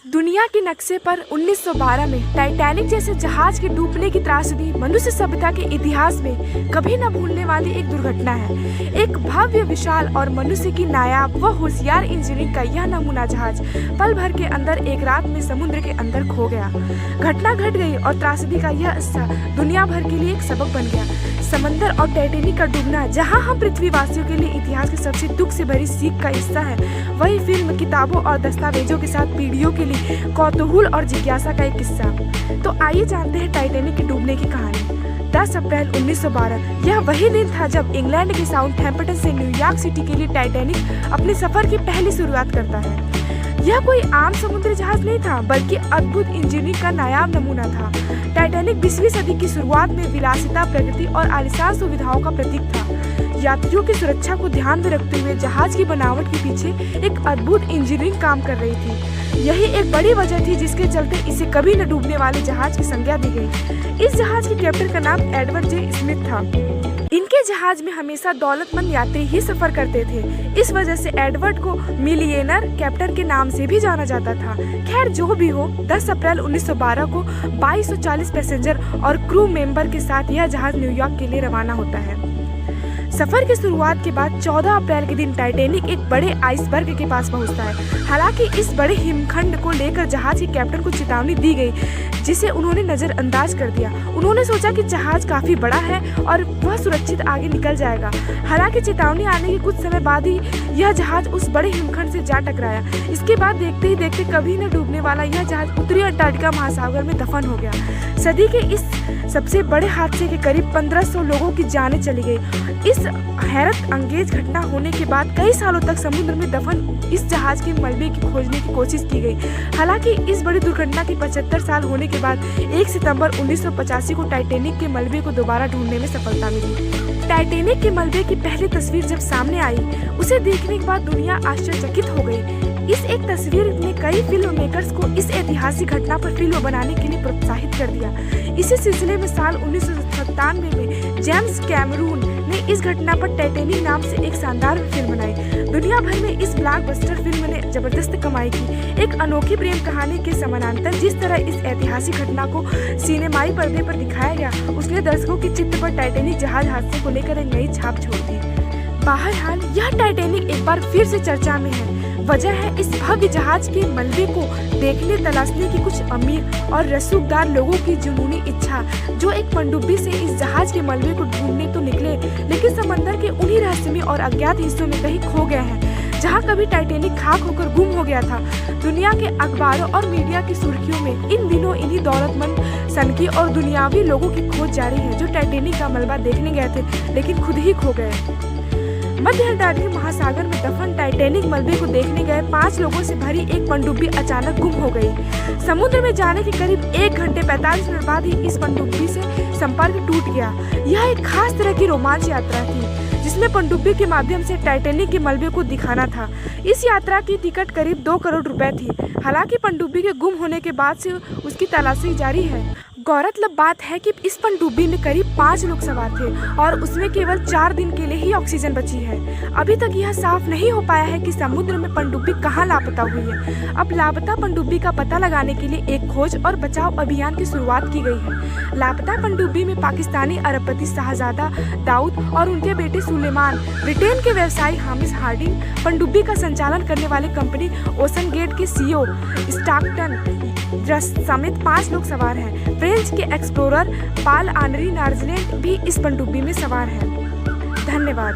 दुनिया के नक्शे पर 1912 में टाइटैनिक जैसे जहाज के डूबने की त्रासदी मनुष्य सभ्यता के इतिहास में कभी न भूलने वाली एक दुर्घटना है। एक भव्य, विशाल और मनुष्य की नायाब व होशियार इंजीनियरिंग का यह नमूना जहाज पल भर के अंदर एक रात में समुद्र के अंदर खो गया। घटना घट गई और त्रासदी का यह हिस्सा दुनिया भर के लिए एक सबक बन गया। समंदर और टाइटैनिक का डूबना जहां हम पृथ्वीवासियों के लिए इतिहास के सबसे दुख से भरी सीख का हिस्सा है, वही फिल्म, किताबों और दस्तावेजों के साथ पीढ़ियों के लिए कौतूहल और जिज्ञासा का एक किस्सा। तो आइए जानते हैं टाइटैनिक के डूबने की कहानी। 10 अप्रैल 1912 यह वही दिन था जब इंग्लैंड के साउथहैम्पटन से न्यूयॉर्क सिटी के लिए टाइटैनिक अपने सफर की पहली शुरुआत करता है। यह कोई आम समुद्री जहाज नहीं था, बल्कि अद्भुत इंजीनियरिंग का नायाब नमूना था। टाइटैनिक 20वीं सदी की शुरुआत में विलासिता, प्रगति और आलीशान सुविधाओं का प्रतीक था। यात्रियों की सुरक्षा को ध्यान में रखते हुए जहाज की बनावट के पीछे एक अद्भुत इंजीनियरिंग काम कर रही थी। यही एक बड़ी वजह थी जिसके चलते इसे कभी न डूबने वाले जहाज की संज्ञा दी गई। इस जहाज के कैप्टन का नाम एडवर्ड जे स्मिथ था। इनके जहाज में हमेशा दौलतमंद यात्री ही सफर करते थे। इस वजह से एडवर्ड को मिलियनेयर कैप्टन के नाम से भी जाना जाता था। खैर, जो भी हो, 10 अप्रैल 1912 को 2240 पैसेंजर और क्रू मेंबर के साथ यह जहाज न्यूयॉर्क के लिए रवाना होता है। सफर की शुरुआत के बाद 14 अप्रैल के दिन टाइटैनिक एक बड़े आइसबर्ग के पास पहुंचता है। हालांकि इस बड़े हिमखंड को लेकर जहाज के कैप्टन को चेतावनी दी गई, जिसे उन्होंने नजरअंदाज कर दिया। उन्होंने सोचा कि जहाज काफी बड़ा है और वह सुरक्षित आगे निकल जाएगा। हालांकि चेतावनी आने के कुछ समय बाद ही यह जहाज उस बड़े हिमखंड से जा टकराया। इसके बाद देखते ही देखते कभी न डूबने वाला यह जहाज उत्तरी अंटार्कटिका महासागर में दफन हो गया। सदी के इस सबसे बड़े हादसे के करीब 1500 लोगों की जानें चली गई। इस हैरत अंगेज घटना होने के बाद कई सालों तक समुद्र में दफन इस जहाज के मलबे की खोजने की कोशिश की गई। हालांकि इस बड़ी दुर्घटना के 75 साल होने के बाद 1 सितंबर 1985 को टाइटैनिक के मलबे को दोबारा ढूंढने में सफलता मिली। टाइटैनिक के मलबे की पहली तस्वीर जब सामने आई, उसे देखने के बाद दुनिया आश्चर्यचकित हो गई। इस एक तस्वीर ने कई फिल्म मेकर्स को इस ऐतिहासिक घटना पर फिल्म बनाने के लिए प्रोत्साहित कर दिया। इसी सिलसिले में साल 1997 में जेम्स कैमरून ने इस घटना पर टाइटैनिक नाम से एक शानदार फिल्म बनाई। दुनिया भर में इस ब्लॉकबस्टर फिल्म ने जबरदस्त कमाई की। एक अनोखी प्रेम कहानी के समानांतर जिस तरह इस ऐतिहासिक घटना को सिनेमाई पर्दे पर दिखाया गया, उसने दर्शकों के चित्त पर टाइटैनिक जहाज हादसे को लेकर एक नई छाप छोड़ दी। बहरहाल, यह टाइटैनिक एक बार फिर से चर्चा में है। वजह है इस भव्य जहाज के मलबे को देखने तलाशने की कुछ अमीर और रसूखदार लोगों की जुनूनी इच्छा, जो एक पनडुब्बी से इस जहाज के मलबे को ढूंढने तो निकले, लेकिन समंदर के उन्हीं रहस्यमय और अज्ञात हिस्सों में कहीं खो गए हैं जहां कभी टाइटैनिक खाक होकर गुम हो गया था। दुनिया के अखबारों और मीडिया की सुर्खियों में इन दिनों इन्हीं दौलतमंद, सनकी और दुनियावी लोगों की खोज जारी है, जो टाइटैनिक का मलबा देखने गए थे लेकिन खुद ही खो गए। मध्य अंटार्कटिक महासागर में दफन टाइटैनिक मलबे को देखने गए 5 लोगों से भरी एक पनडुब्बी अचानक गुम हो गई। समुद्र में जाने के करीब 1 घंटे 45 मिनट बाद ही इस पनडुब्बी से संपर्क टूट गया। यह एक खास तरह की रोमांच यात्रा थी, जिसमें पनडुब्बी के माध्यम से टाइटैनिक के मलबे को दिखाना था। इस यात्रा की टिकट करीब 2 करोड़ रुपए थी। हालांकि पनडुब्बी के गुम होने के बाद से उसकी तलाशी जारी है। गौरतलब बात है कि इस पनडुब्बी में करीब 5 लोग सवार थे और उसमें केवल 4 दिन के लिए ही ऑक्सीजन बची है। अभी तक यह साफ नहीं हो पाया है कि समुद्र में पनडुब्बी कहां लापता हुई है। अब लापता पनडुब्बी का पता लगाने के लिए एक खोज और बचाव अभियान की शुरुआत की गई है। लापता पनडुब्बी में पाकिस्तानी अरबपति शाहजादा दाऊद और उनके बेटे सुलेमान, ब्रिटेन के व्यवसायी हामिश हार्डिंग, पनडुब्बी का संचालन करने वाले कंपनी ओशन गेट के CEO स्टॉकटन समेत 5 लोग सवार हैं। फ्रेंच के एक्सप्लोरर पाल आनरी नार्जलैंड भी इस पनडुब्बी में सवार हैं। धन्यवाद।